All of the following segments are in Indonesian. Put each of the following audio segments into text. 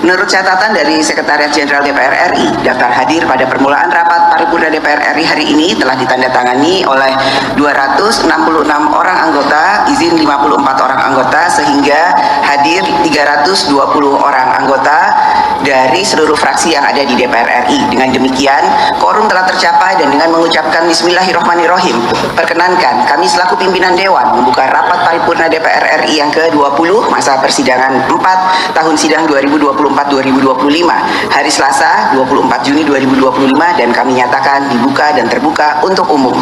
Menurut catatan dari Sekretariat Jenderal DPR RI, daftar hadir pada permulaan rapat paripurna DPR RI hari ini telah ditandatangani oleh 266 orang anggota, izin 54 orang anggota, sehingga hadir 320 orang anggota dari seluruh fraksi yang ada di DPR RI. Dengan demikian, quorum telah tercapai dan dengan mengucapkan Bismillahirrahmanirrahim, perkenankan kami selaku pimpinan Dewan membuka rapat paripurna DPR RI yang ke-20 masa persidangan 4 tahun sidang 2024-2025 hari Selasa 24 Juni 2025 dan kami nyatakan dibuka dan terbuka untuk umum.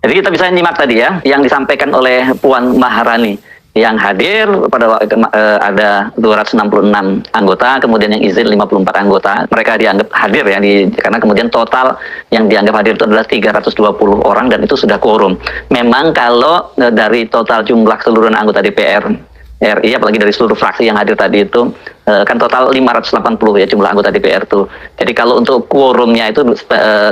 Jadi kita bisa nyimak tadi ya yang disampaikan oleh Puan Maharani. Yang hadir pada waktu ada 266 anggota, kemudian yang izin 54 anggota. Mereka dianggap hadir ya, karena kemudian total yang dianggap hadir itu adalah 320 orang dan itu sudah quorum. Memang kalau dari total jumlah keseluruhan anggota DPR RI, apalagi dari seluruh fraksi yang hadir tadi itu, kan total 580 ya jumlah anggota DPR itu. Jadi kalau untuk quorumnya itu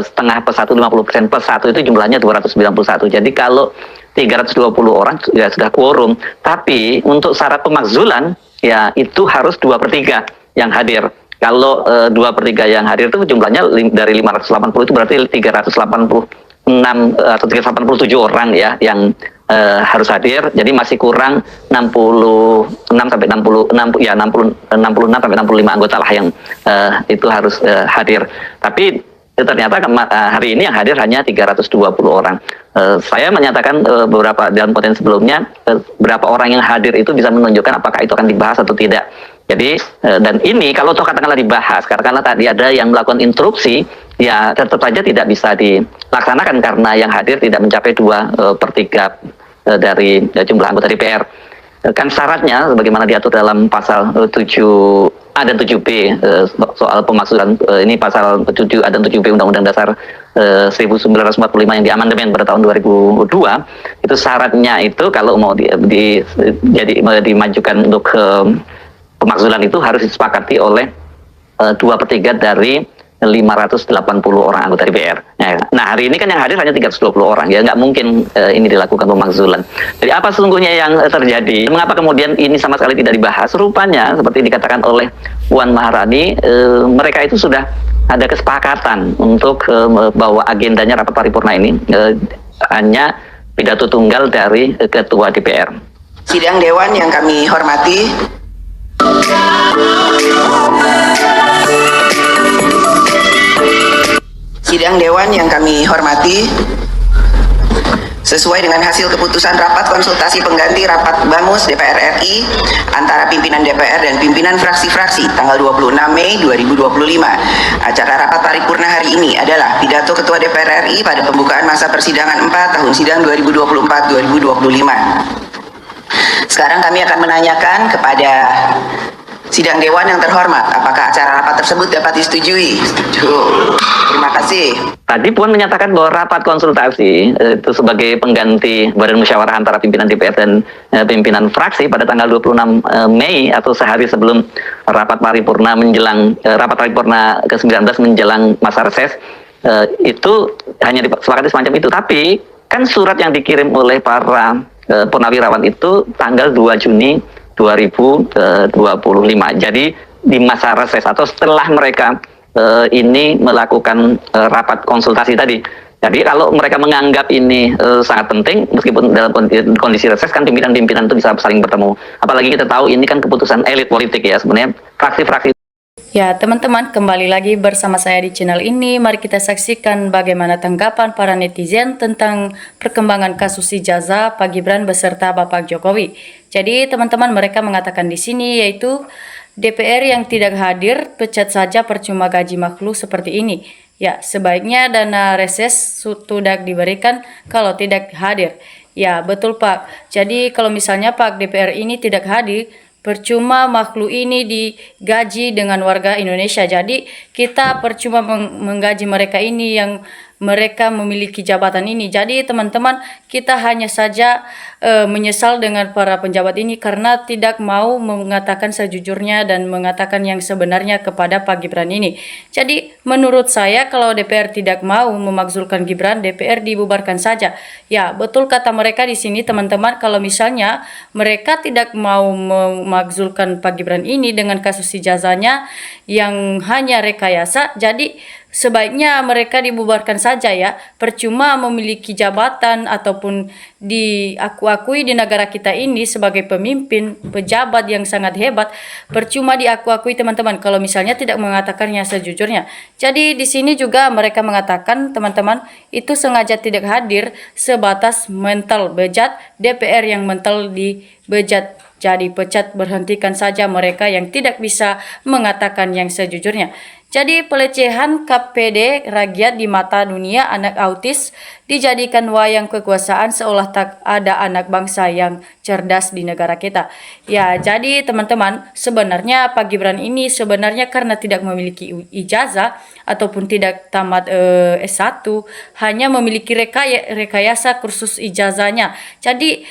setengah per 1, 50% per 1 itu jumlahnya 291. Jadi kalau 320 orang ya sudah quorum, tapi untuk syarat pemakzulan ya itu harus 2/3 yang hadir. Kalau 2/3 yang hadir itu jumlahnya dari 580 itu berarti 386 atau 387 orang ya yang harus hadir. Jadi masih kurang 66 sampai 66 ya 66 sampai 65 anggota lah yang itu harus hadir. Tapi ternyata hari ini yang hadir hanya 320 orang. Saya menyatakan beberapa dalam konten sebelumnya, berapa orang yang hadir itu bisa menunjukkan apakah itu akan dibahas atau tidak. Jadi dan ini kalau toh katakanlah dibahas, katakanlah tadi ada yang melakukan interupsi, ya tetap saja tidak bisa dilaksanakan karena yang hadir tidak mencapai 2/3 dari jumlah anggota DPR. Kan syaratnya sebagaimana diatur dalam pasal 7A dan 7B soal pemakzulan, ini pasal 7A dan 7B Undang-Undang Dasar 1945 yang diamandemen pada tahun 2002, itu syaratnya itu kalau mau dimajukan untuk pemakzulan itu harus disepakati oleh 2/3 dari 580 orang anggota DPR. Nah hari ini kan yang hadir hanya 320 orang, ya nggak mungkin ini dilakukan pemakzulan. Jadi apa sesungguhnya yang terjadi? Mengapa kemudian ini sama sekali tidak dibahas? Rupanya seperti dikatakan oleh Puan Maharani, mereka itu sudah ada kesepakatan untuk bahwa agendanya rapat paripurna ini hanya pidato tunggal dari Ketua DPR. Sidang Dewan yang kami hormati, Sidang Dewan yang kami hormati, sesuai dengan hasil keputusan rapat konsultasi pengganti rapat BAMUS DPR RI antara pimpinan DPR dan pimpinan fraksi-fraksi tanggal 26 Mei 2025. Acara rapat paripurna hari ini adalah pidato Ketua DPR RI pada pembukaan masa persidangan 4 tahun sidang 2024-2025. Sekarang kami akan menanyakan kepada Sidang Dewan yang terhormat, apakah acara rapat tersebut dapat disetujui? Setuju. Terima kasih. Tadi Puan menyatakan bahwa rapat konsultasi itu sebagai pengganti badan musyawarah antara pimpinan DPR dan pimpinan fraksi pada tanggal 26 Mei atau sehari sebelum rapat paripurna menjelang rapat paripurna ke-19 menjelang masa reses, itu hanya disepakati semacam itu. Tapi kan surat yang dikirim oleh para purnawirawan itu tanggal 2 Juni 2025. Jadi di masa reses atau setelah mereka ini melakukan rapat konsultasi tadi. Jadi kalau mereka menganggap ini sangat penting, meskipun dalam kondisi reses kan pimpinan-pimpinan itu bisa saling bertemu. Apalagi kita tahu ini kan keputusan elit politik ya, sebenarnya fraksi-fraksi. Ya teman-teman, kembali lagi bersama saya di channel ini. Mari kita saksikan bagaimana tanggapan para netizen tentang perkembangan kasus ijazah Pak Gibran beserta Bapak Jokowi. Jadi teman-teman, mereka mengatakan di sini yaitu DPR yang tidak hadir pecat saja, percuma gaji makhluk seperti ini. Ya, sebaiknya dana reses sudah diberikan kalau tidak hadir. Ya, betul Pak. Jadi kalau misalnya Pak DPR ini tidak hadir, percuma makhluk ini digaji dengan warga Indonesia. Jadi kita percuma menggaji mereka ini yang mereka memiliki jabatan ini. Jadi teman-teman, kita hanya saja menyesal dengan para penjabat ini karena tidak mau mengatakan sejujurnya dan mengatakan yang sebenarnya kepada Pak Gibran ini. Jadi menurut saya kalau DPR tidak mau memakzulkan Gibran, DPR dibubarkan saja. Ya, betul kata mereka di sini teman-teman, kalau misalnya mereka tidak mau memakzulkan Pak Gibran ini dengan kasus ijazahnya yang hanya rekayasa, jadi sebaiknya mereka dibubarkan saja ya. Percuma memiliki jabatan ataupun diakui di negara kita ini sebagai pemimpin, pejabat yang sangat hebat. Percuma diakui teman-teman kalau misalnya tidak mengatakannya sejujurnya. Jadi di sini juga mereka mengatakan teman-teman itu sengaja tidak hadir sebatas mental bejat, DPR yang mental dibejat. Jadi pecat, berhentikan saja mereka yang tidak bisa mengatakan yang sejujurnya. Jadi pelecehan KPD rakyat di mata dunia, anak autis dijadikan wayang kekuasaan seolah tak ada anak bangsa yang cerdas di negara kita. Ya, jadi teman-teman, sebenarnya Pak Gibran ini sebenarnya karena tidak memiliki ijazah ataupun tidak tamat S1, hanya memiliki rekayasa kursus ijazahnya. Jadi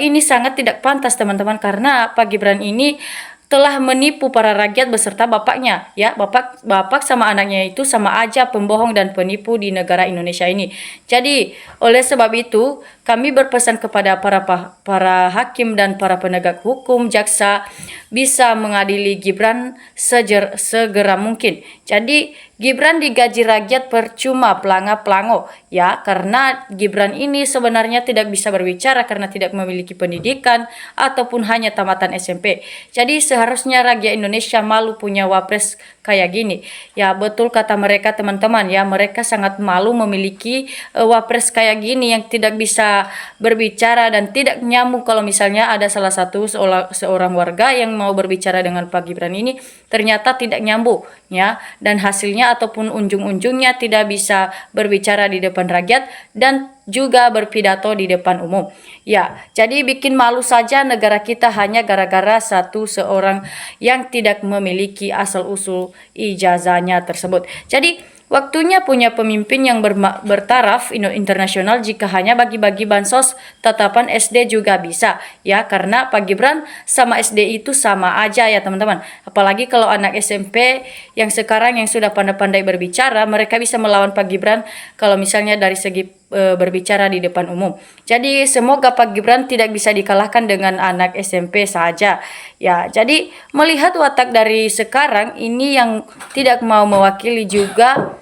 ini sangat tidak pantas teman-teman, karena Pak Gibran ini telah menipu para rakyat beserta bapaknya ya. Bapak sama anaknya itu sama aja pembohong dan penipu di negara Indonesia ini. Jadi oleh sebab itu kami berpesan kepada para hakim dan para penegak hukum, jaksa, bisa mengadili Gibran segera mungkin. Jadi Gibran digaji rakyat percuma, pelanga-pelango ya, karena Gibran ini sebenarnya tidak bisa berbicara karena tidak memiliki pendidikan ataupun hanya tamatan SMP. Jadi seharusnya rakyat Indonesia malu punya wapres kayak gini. Ya, betul kata mereka teman-teman ya, mereka sangat malu memiliki wapres kayak gini yang tidak bisa berbicara dan tidak nyambung. Kalau misalnya ada salah satu seorang warga yang mau berbicara dengan Pak Gibran ini ternyata tidak nyambung ya, dan hasilnya ataupun ujung-ujungnya tidak bisa berbicara di depan rakyat dan juga berpidato di depan umum. Ya, jadi bikin malu saja negara kita hanya gara-gara seorang yang tidak memiliki asal-usul ijazahnya tersebut. Jadi waktunya punya pemimpin yang bertaraf internasional. Jika hanya bagi-bagi bansos, tetapan SD juga bisa ya, karena Pak Gibran sama SD itu sama aja ya teman-teman. Apalagi kalau anak SMP yang sekarang yang sudah pandai-pandai berbicara, mereka bisa melawan Pak Gibran kalau misalnya dari segi berbicara di depan umum. Jadi semoga Pak Gibran tidak bisa dikalahkan dengan anak SMP saja ya. Jadi melihat watak dari sekarang ini yang tidak mau mewakili juga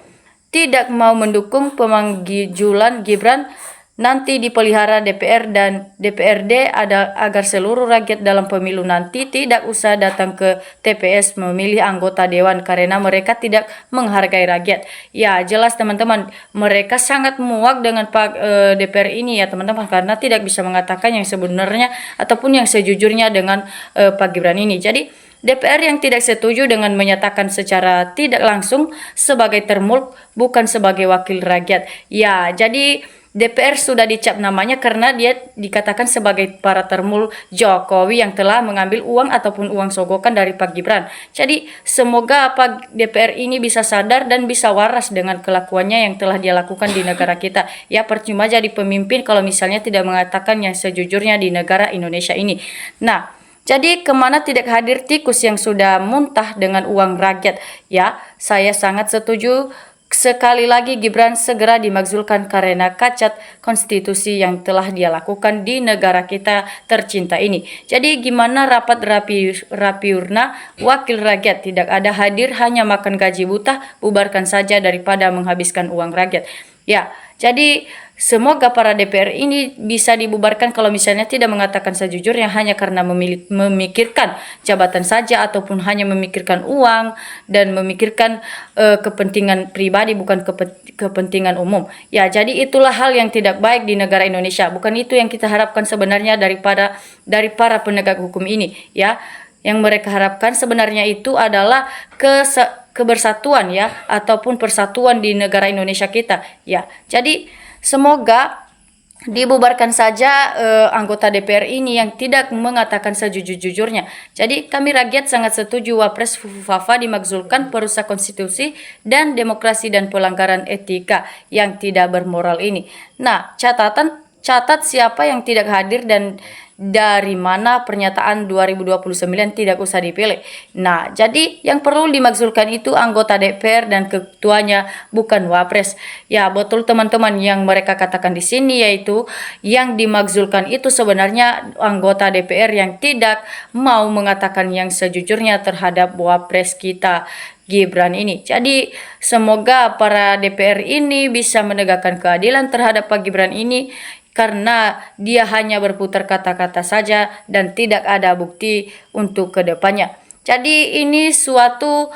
tidak mau mendukung pemanggilan Gibran nanti dipelihara DPR dan DPRD agar seluruh rakyat dalam pemilu nanti tidak usah datang ke TPS memilih anggota dewan karena mereka tidak menghargai rakyat. Ya, jelas teman-teman, mereka sangat muak dengan Pak DPR ini ya teman-teman, karena tidak bisa mengatakan yang sebenarnya ataupun yang sejujurnya dengan Pak Gibran ini. Jadi DPR yang tidak setuju dengan menyatakan secara tidak langsung sebagai termulk bukan sebagai wakil rakyat. Ya, jadi DPR sudah dicap namanya karena dia dikatakan sebagai para termul Jokowi yang telah mengambil uang ataupun uang sogokan dari Pak Gibran. Jadi semoga Pak DPR ini bisa sadar dan bisa waras dengan kelakuannya yang telah dia lakukan di negara kita. Ya, percuma jadi pemimpin kalau misalnya tidak mengatakan yang sejujurnya di negara Indonesia ini. Nah, jadi kemana tidak hadir tikus yang sudah muntah dengan uang rakyat? Ya, saya sangat setuju. Sekali lagi Gibran segera dimakzulkan karena cacat konstitusi yang telah dia lakukan di negara kita tercinta ini. Jadi gimana rapat rapiurna wakil rakyat tidak ada hadir, hanya makan gaji buta, bubarkan saja daripada menghabiskan uang rakyat. Ya, jadi semoga para DPR ini bisa dibubarkan kalau misalnya tidak mengatakan sejujurnya hanya karena memikirkan jabatan saja ataupun hanya memikirkan uang dan memikirkan kepentingan pribadi bukan kepentingan umum. Ya, jadi itulah hal yang tidak baik di negara Indonesia. Bukan itu yang kita harapkan sebenarnya dari para penegak hukum ini ya. Yang mereka harapkan sebenarnya itu adalah kebersatuan ya, ataupun persatuan di negara Indonesia kita ya. Jadi semoga dibubarkan saja anggota DPR ini yang tidak mengatakan sejujur-jujurnya. Jadi kami rakyat sangat setuju Wapres Fufu Fafa dimakzulkan perusak konstitusi dan demokrasi dan pelanggaran etika yang tidak bermoral ini. Nah, catat siapa yang tidak hadir dan dari mana pernyataan 2029 tidak usah dipilih. Nah, jadi yang perlu dimakzulkan itu anggota DPR dan ketuanya, bukan Wapres. Ya, betul teman-teman yang mereka katakan di sini, yaitu yang dimakzulkan itu sebenarnya anggota DPR yang tidak mau mengatakan yang sejujurnya terhadap Wapres kita Gibran ini. Jadi semoga para DPR ini bisa menegakkan keadilan terhadap Pak Gibran ini, karena dia hanya berputar kata-kata saja dan tidak ada bukti untuk kedepannya. Jadi ini suatu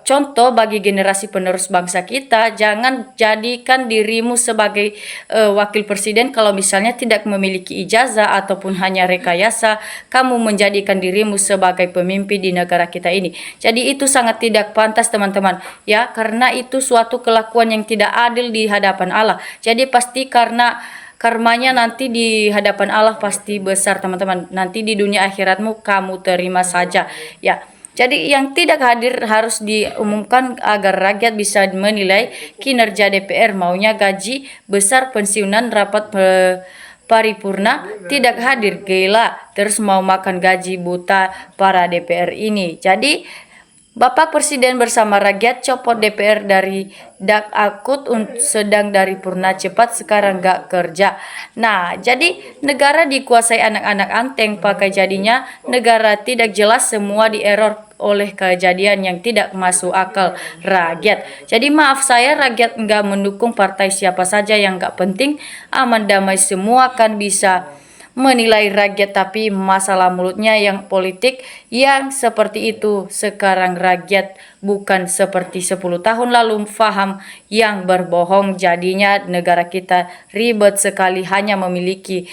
contoh bagi generasi penerus bangsa kita. Jangan jadikan dirimu sebagai wakil presiden kalau misalnya tidak memiliki ijazah ataupun hanya rekayasa. Kamu menjadikan dirimu sebagai pemimpin di negara kita ini. Jadi itu sangat tidak pantas teman-teman, ya, karena itu suatu kelakuan yang tidak adil di hadapan Allah. Jadi pasti karena karmanya nanti di hadapan Allah pasti besar teman-teman. Nanti di dunia akhiratmu kamu terima saja, ya. Jadi yang tidak hadir harus diumumkan agar rakyat bisa menilai kinerja DPR. Maunya gaji besar, pensiunan, rapat paripurna tidak hadir, gila. Terus mau makan gaji buta para DPR ini. Jadi Bapak Presiden bersama rakyat copot DPR dari dak akut sedang dari purna cepat sekarang gak kerja. Nah, jadi negara dikuasai anak-anak anteng, pakai jadinya negara tidak jelas, semua di error oleh kejadian yang tidak masuk akal rakyat. Jadi maaf saya, rakyat nggak mendukung partai siapa saja yang nggak penting, aman damai semua kan bisa menilai rakyat, tapi masalah mulutnya yang politik yang seperti itu. Sekarang rakyat bukan seperti 10 tahun lalu paham yang berbohong, jadinya negara kita ribet sekali, hanya memiliki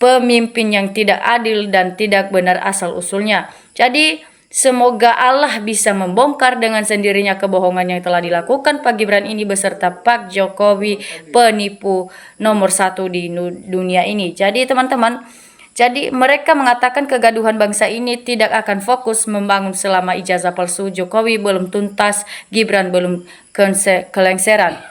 pemimpin yang tidak adil dan tidak benar asal usulnya. Jadi semoga Allah bisa membongkar dengan sendirinya kebohongan yang telah dilakukan Pak Gibran ini beserta Pak Jokowi, penipu nomor 1 di dunia ini. Jadi teman-teman, jadi mereka mengatakan kegaduhan bangsa ini tidak akan fokus membangun selama ijazah palsu Jokowi belum tuntas, Gibran belum kelengseran.